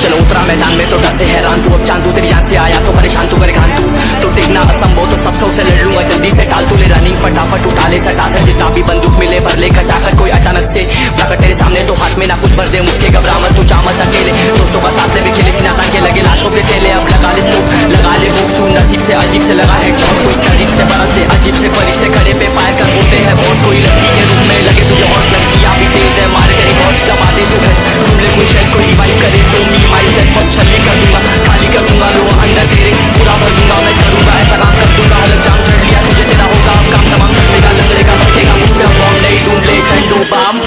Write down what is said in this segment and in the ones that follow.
चलो उतरा मैदान में तो डर से हैरान तू, अब चांदू तेरी जान से आया तो परेशान तू, करे घान तू तो टिकना असंभव तो सब से लड़ लूंगा जल्दी से, टाल तू ले रनिंग फटाफट उठा ले सटा से, जितना भी बंदूक मिले भर ले खचाखच, कोई अचानक से प्रकट तेरे सामने तो हाथ में ना कुछ भर दे मुझके, घबरा मत तू जामत अकेले, दोस्तों का साथ ले भी खेले थी नाता के लगे लाशों के सेले, अब लगा ले स्कोप लगा ले हुक, सुन नसीब से अजीब से लगा है शॉट, कोई करीब से बरस दे अजीब से फरिश्ते खड़े पे फायर कर होते हैं बहुत, कोई लड़की के रूप में लगे तुझे हॉट, लड़की अभी तेज है मार करी बहुत, दबा दे तू घर ढूंढ ले कोई शेर, कोई रिवाइव करे तो मी माई सेल्फ अब छल्ली कर दूंगा, खाली कर दूंगा लो अंदर तेरे, पूरा भर दूंगा मैं करूंगा ऐसा काम कर दूंगा, हलक जाम चढ़ लिया तुझे तेरा होगा अब काम तमाम कटेगा लंगड़ेगा भटकेगा मुझ पे अब बॉम्ब नहीं ढूंढ ले Zandu balm.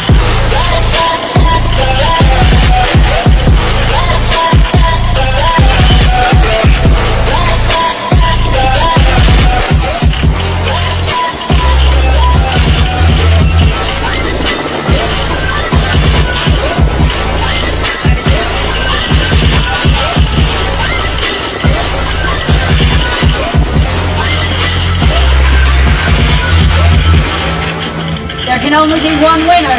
There can only be one winner.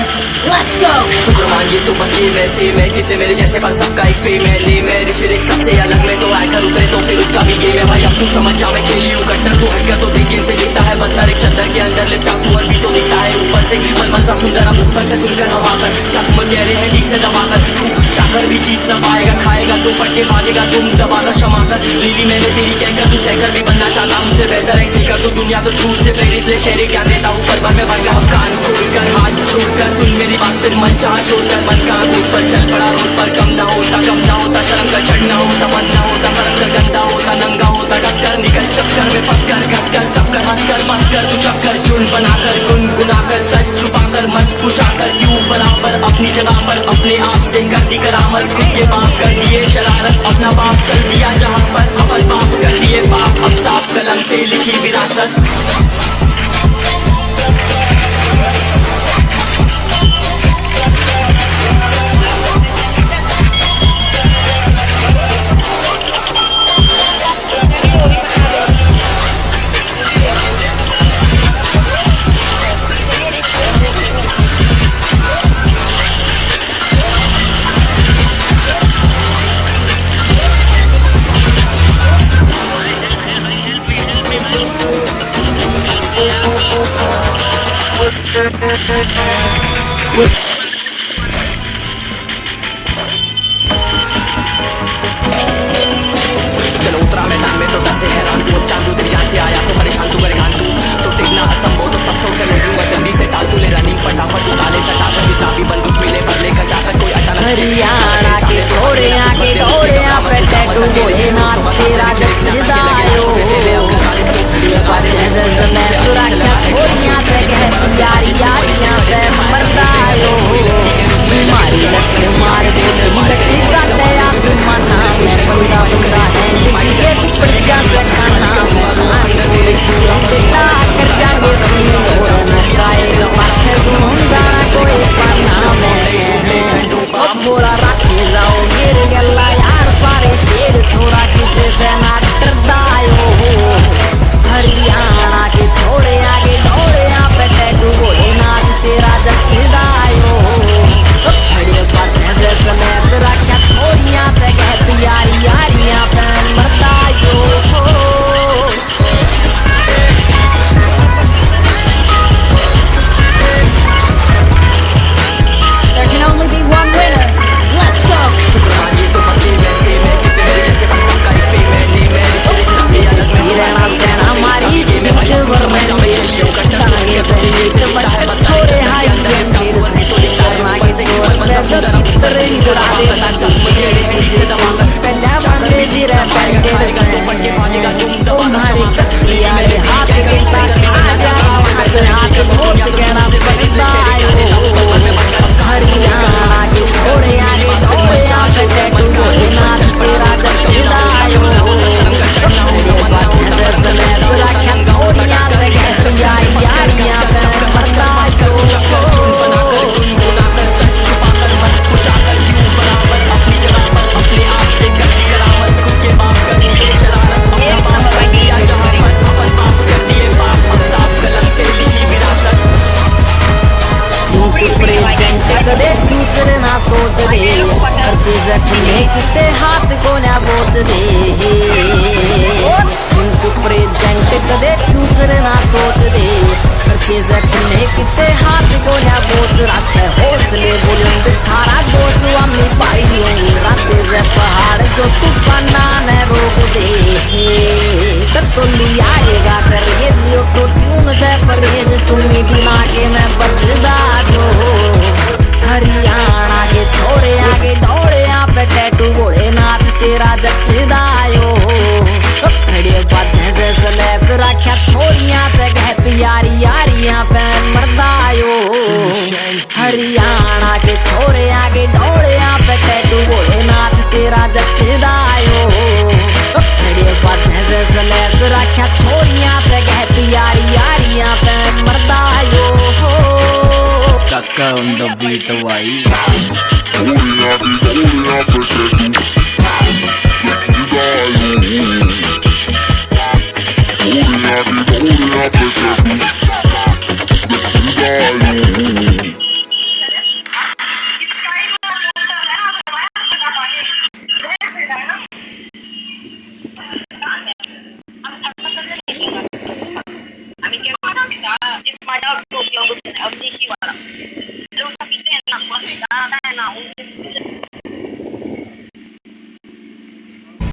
Let's go! शुक्रमान ये तो बस ये वैसे मैं कितने मेरे जैसे पर सबका एक फेम है, ले मैं ऋषि सबसे अलग में तो आकर उतरे तो फिर उसका भी गेम है भाई, अब तू समझ जा मैं खेली हूँ कट्टर तू हटकर तो देख इनसे दिखता है बंदर, एक चंदर के अंदर लिपटा सुअर भी तो दिखता है ऊपर से मन सा सुंदर, अब ऊपर से सुनकर हवा कर सब में कह रहे हैं ठीक से दबाकर, तू चाकर भी जीत न पाएगा, खाएगा तो फटके भागेगा तुम दबाकर क्षमा कर, लीली मैंने तेरी कहकर तू सहकर भी बनना चाहता मुझसे बेहतर है सीखकर तो दुनिया तो झूठ से प्रेरित ले शेरे क्या देता हूँ पर में भर गया कान खोलकर हाथ छोड़कर सुन मेरी बात फिर मन चाह छोड़कर मन का रोड पर चल पड़ा, रोड पर कम ना होता शर्म का चढ़ना होता मन ना होता परम कर गंदा होता नंगा होता टक्कर निकल चक्कर में फंस कर घस कर सब कर हंस कर मस कर तू चक्कर चुन बनाकर गुनगुना कर सच छुपा कर मत पूछा कर क्यों बराबर अपनी जगह पर अपने आप से कर दी करामत, खुद के बाप कर दिए शरारत अपना बाप चल दिया जहाँ पर अपन बाप कर दिए बाप, अब साफ कलम से लिखी विरासत। चलो उतरा मैदान में तो डर से हैरान तू, अब चांदू तेरी जान से आया तो परेशान तू, करे घान तू तो टिकना असंभव तो सब से लड़ लूंगा जल्दी से, टाल तू ले रनिंग फटाफट उठा ले सटा से, जितना भी बंदूक मिले भर ले खचाखच, कोई अचानक से हरियाणा के ढोरे पे टैटू भोलेनाथ तेरा जसीदायो, तू रखा छोरियां ते कह यारी यारियां पे मरदायो, मारी लट मार बोली लट काटे आसमाना में बंदा बंदा है जिंदगी के टुकड़ जा सकाना मैं कदे फ्यूचर ना सोच दे खर्चे जखने किते हाथ को ना बोच दे थिंक प्रेजेंट कदे फ्यूचर ना सोच दे खर्चे जखने किते हाथ को ना बोच रखे हौसले बुलंद थारा दोस्त अम्मी पाई राते से पहाड़ जो तूफाना न रोक दे कर तो लियाएगा करे लियो तो ट्यून दे परहेज सुमी दिना के मैं बचदा दो हरियाणा के छोरे आगे डोरे पे टैटू भोलेनाथ तेरा जचदायो खड़े बातें से स्लैब रखा छोरियां ते गह प्यारी यारियां पे मरदायो हरियाणा के छोरे आगे डोरे पे टैटू भोलेनाथ तेरा जचदायो खड़े बातें से स्लैब रखा छोरियां ते गह प्यारी यारियां पे मरदायो Kaka on the beat भाई It's my dog, Tokyo, of Nishiwara.